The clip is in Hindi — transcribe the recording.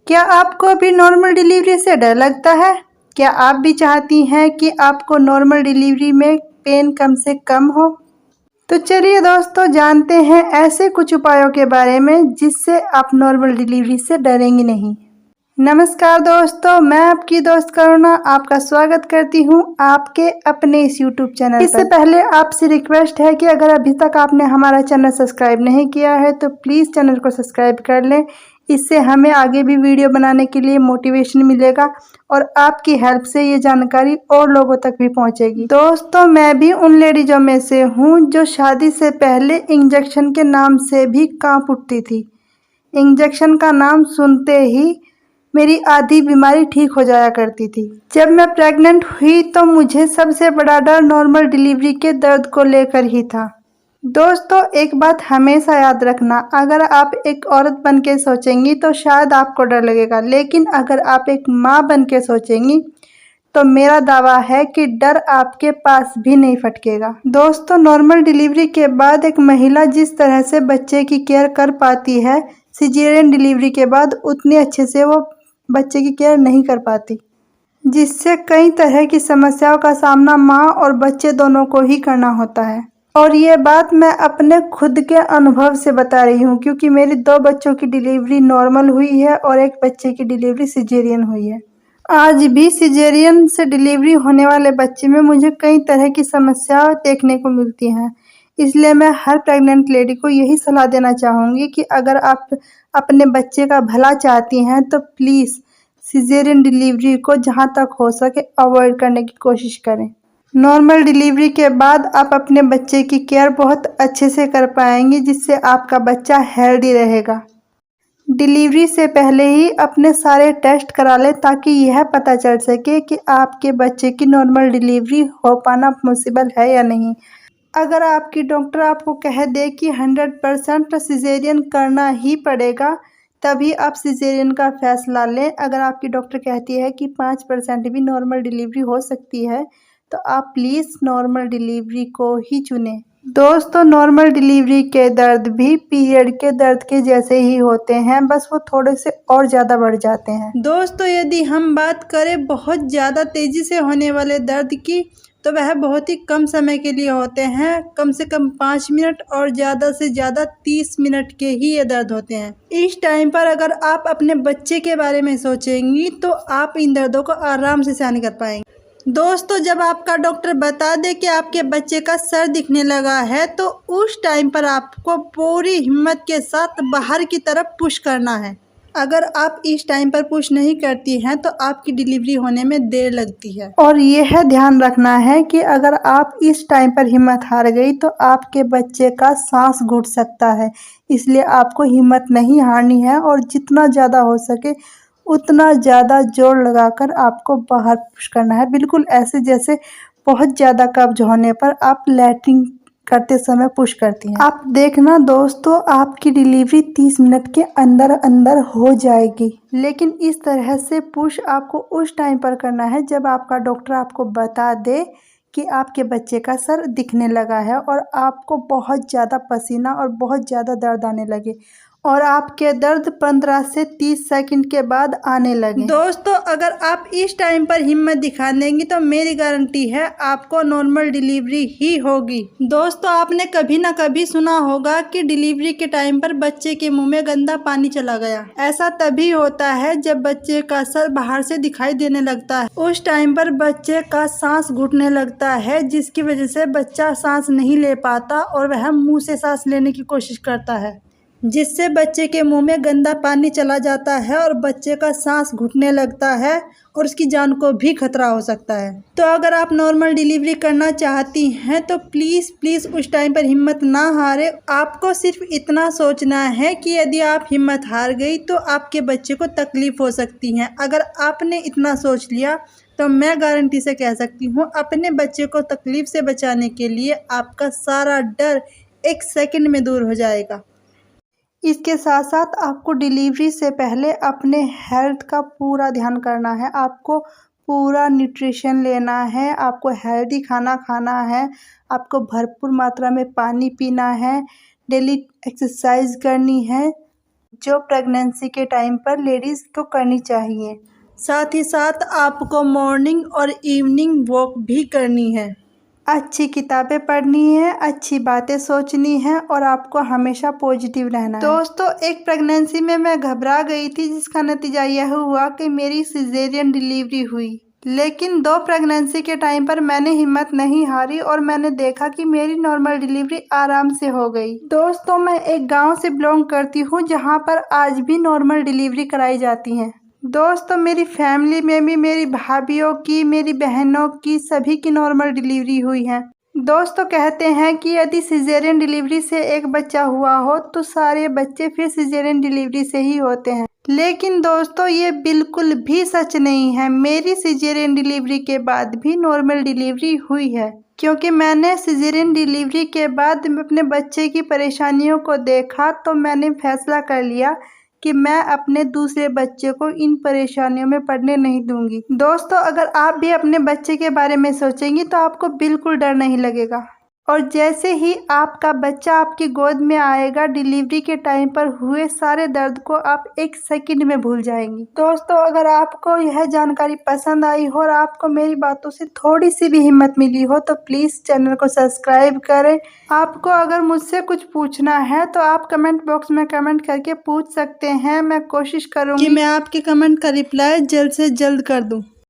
क्या आपको भी नॉर्मल डिलीवरी से डर लगता है? क्या आप भी चाहती हैं कि आपको नॉर्मल डिलीवरी में पेन कम से कम हो? तो चलिए दोस्तों, जानते हैं ऐसे कुछ उपायों के बारे में जिससे आप नॉर्मल डिलीवरी से डरेंगी नहीं। नमस्कार दोस्तों, मैं आपकी दोस्त करुणा आपका स्वागत करती हूं आपके अपने इस YouTube चैनल पर। इससे पहले आपसे रिक्वेस्ट है कि अगर अभी तक आपने हमारा चैनल सब्सक्राइब नहीं किया है तो प्लीज़ चैनल को सब्सक्राइब कर लें। इससे हमें आगे भी वीडियो बनाने के लिए मोटिवेशन मिलेगा और आपकी हेल्प से ये जानकारी और लोगों तक भी पहुंचेगी। दोस्तों, मैं भी उन लेडीज़ों में से हूँ जो शादी से पहले इंजेक्शन के नाम से भी कांप उठती थी। इंजेक्शन का नाम सुनते ही मेरी आधी बीमारी ठीक हो जाया करती थी। जब मैं प्रेग्नेंट हुई तो मुझे सबसे बड़ा डर नॉर्मल डिलीवरी के दर्द को लेकर ही था। दोस्तों, एक बात हमेशा याद रखना, अगर आप एक औरत बन के सोचेंगी तो शायद आपको डर लगेगा, लेकिन अगर आप एक माँ बन के सोचेंगी तो मेरा दावा है कि डर आपके पास भी नहीं फटकेगा। दोस्तों, नॉर्मल डिलीवरी के बाद एक महिला जिस तरह से बच्चे की केयर कर पाती है, सिजेरियन डिलीवरी के बाद उतने अच्छे से वो बच्चे की केयर नहीं कर पाती, जिससे कई तरह की समस्याओं का सामना माँ और बच्चे दोनों को ही करना होता है। और ये बात मैं अपने खुद के अनुभव से बता रही हूँ, क्योंकि मेरी 2 बच्चों की डिलीवरी नॉर्मल हुई है और एक बच्चे की डिलीवरी सिजेरियन हुई है। आज भी सिजेरियन से डिलीवरी होने वाले बच्चे में मुझे कई तरह की समस्याएं देखने को मिलती हैं। इसलिए मैं हर प्रेग्नेंट लेडी को यही सलाह देना चाहूँगी कि अगर आप अपने बच्चे का भला चाहती हैं तो प्लीज़ सिजेरियन डिलीवरी को जहाँ तक हो सके अवॉइड करने की कोशिश करें। नॉर्मल डिलीवरी के बाद आप अपने बच्चे की केयर बहुत अच्छे से कर पाएंगी, जिससे आपका बच्चा हेल्दी रहेगा। डिलीवरी से पहले ही अपने सारे टेस्ट करा लें ताकि यह पता चल सके कि आपके बच्चे की नॉर्मल डिलीवरी हो पाना पॉसिबल है या नहीं। अगर आपकी डॉक्टर आपको कह दे कि 100% सिजेरियन करना ही पड़ेगा, तभी आप सिजेरियन का फैसला लें। अगर आपकी डॉक्टर कहती है कि 5% भी नॉर्मल डिलीवरी हो सकती है तो आप प्लीज़ नॉर्मल डिलीवरी को ही चुनें। दोस्तों, नॉर्मल डिलीवरी के दर्द भी पीरियड के दर्द के जैसे ही होते हैं, बस वो थोड़े से और ज़्यादा बढ़ जाते हैं। दोस्तों, यदि हम बात करें बहुत ज़्यादा तेज़ी से होने वाले दर्द की, तो वह बहुत ही कम समय के लिए होते हैं, कम से कम 5 मिनट और ज़्यादा से ज़्यादा 30 मिनट के ही ये दर्द होते हैं। इस टाइम पर अगर आप अपने बच्चे के बारे में सोचेंगी तो आप इन दर्दों को आराम से सहन कर पाएंगे। दोस्तों, जब आपका डॉक्टर बता दे कि आपके बच्चे का सर दिखने लगा है तो उस टाइम पर आपको पूरी हिम्मत के साथ बाहर की तरफ पुश करना है। अगर आप इस टाइम पर पुश नहीं करती हैं तो आपकी डिलीवरी होने में देर लगती है। और यह ध्यान रखना है कि अगर आप इस टाइम पर हिम्मत हार गई तो आपके बच्चे का सांस घुट सकता है। इसलिए आपको हिम्मत नहीं हारनी है और जितना ज़्यादा हो सके उतना ज़्यादा जोर लगाकर आपको बाहर पुश करना है, बिल्कुल ऐसे जैसे बहुत ज़्यादा कब्ज होने पर आप लैट्रिन करते समय पुश करती हैं। आप देखना दोस्तों, आपकी डिलीवरी 30 मिनट के अंदर अंदर हो जाएगी। लेकिन इस तरह से पुश आपको उस टाइम पर करना है जब आपका डॉक्टर आपको बता दे कि आपके बच्चे का सर दिखने लगा है और आपको बहुत ज़्यादा पसीना और बहुत ज़्यादा दर्द आने लगे और आपके दर्द 15 से 30 सेकंड के बाद आने लगे। दोस्तों, अगर आप इस टाइम पर हिम्मत दिखा देंगी तो मेरी गारंटी है आपको नॉर्मल डिलीवरी ही होगी। दोस्तों, आपने कभी ना कभी सुना होगा कि डिलीवरी के टाइम पर बच्चे के मुंह में गंदा पानी चला गया। ऐसा तभी होता है जब बच्चे का सर बाहर से दिखाई देने लगता है। उस टाइम पर बच्चे का सांस घुटने लगता है, जिसकी वजह से बच्चा सांस नहीं ले पाता और वह मुँह से सांस लेने की कोशिश करता है, जिससे बच्चे के मुंह में गंदा पानी चला जाता है और बच्चे का सांस घुटने लगता है और उसकी जान को भी खतरा हो सकता है। तो अगर आप नॉर्मल डिलीवरी करना चाहती हैं तो प्लीज़ उस टाइम पर हिम्मत ना हारे। आपको सिर्फ इतना सोचना है कि यदि आप हिम्मत हार गई तो आपके बच्चे को तकलीफ़ हो सकती है। अगर आपने इतना सोच लिया तो मैं गारंटी से कह सकती हूँ अपने बच्चे को तकलीफ़ से बचाने के लिए आपका सारा डर 1 सेकंड में दूर हो जाएगा। इसके साथ साथ आपको डिलीवरी से पहले अपने हेल्थ का पूरा ध्यान करना है। आपको पूरा न्यूट्रिशन लेना है, आपको हेल्दी खाना खाना है, आपको भरपूर मात्रा में पानी पीना है, डेली एक्सरसाइज करनी है। जो प्रेगनेंसी के टाइम पर लेडीज़ को करनी चाहिए। साथ ही साथ आपको मॉर्निंग और इवनिंग वॉक भी करनी है, अच्छी किताबें पढ़नी है, अच्छी बातें सोचनी है और आपको हमेशा पॉजिटिव रहना है। दोस्तों, एक प्रेगनेंसी में मैं घबरा गई थी, जिसका नतीजा यह हुआ कि मेरी सिजेरियन डिलीवरी हुई। लेकिन 2 प्रेगनेंसी के टाइम पर मैंने हिम्मत नहीं हारी और मैंने देखा कि मेरी नॉर्मल डिलीवरी आराम से हो गई। दोस्तों, मैं एक गांव से बिलोंग करती हूं, जहां पर आज भी नॉर्मल डिलीवरी कराई जाती है। दोस्तों, मेरी फैमिली में भी मेरी भाभीयों की, मेरी बहनों की, सभी की नॉर्मल डिलीवरी हुई है। दोस्तों, कहते हैं कि यदि सिजेरियन डिलीवरी से एक बच्चा हुआ हो तो सारे बच्चे फिर सिजेरियन डिलीवरी से ही होते हैं। लेकिन दोस्तों, ये बिल्कुल भी सच नहीं है। मेरी सिजेरियन डिलीवरी के बाद भी नॉर्मल डिलीवरी हुई है, क्योंकि मैंने सिजेरियन डिलीवरी के बाद अपने बच्चे की परेशानियों को देखा, तो मैंने फैसला कर लिया कि मैं अपने दूसरे बच्चे को इन परेशानियों में पड़ने नहीं दूंगी। दोस्तों, अगर आप भी अपने बच्चे के बारे में सोचेंगी तो आपको बिल्कुल डर नहीं लगेगा, और जैसे ही आपका बच्चा आपकी गोद में आएगा, डिलीवरी के टाइम पर हुए सारे दर्द को आप 1 सेकंड में भूल जाएंगी। दोस्तों, अगर आपको यह जानकारी पसंद आई हो और आपको मेरी बातों से थोड़ी सी भी हिम्मत मिली हो तो प्लीज़ चैनल को सब्सक्राइब करें। आपको अगर मुझसे कुछ पूछना है तो आप कमेंट बॉक्स में कमेंट करके पूछ सकते हैं। मैं कोशिश करूँगी कि मैं आपके कमेंट का रिप्लाई जल्द से जल्द कर दूँ।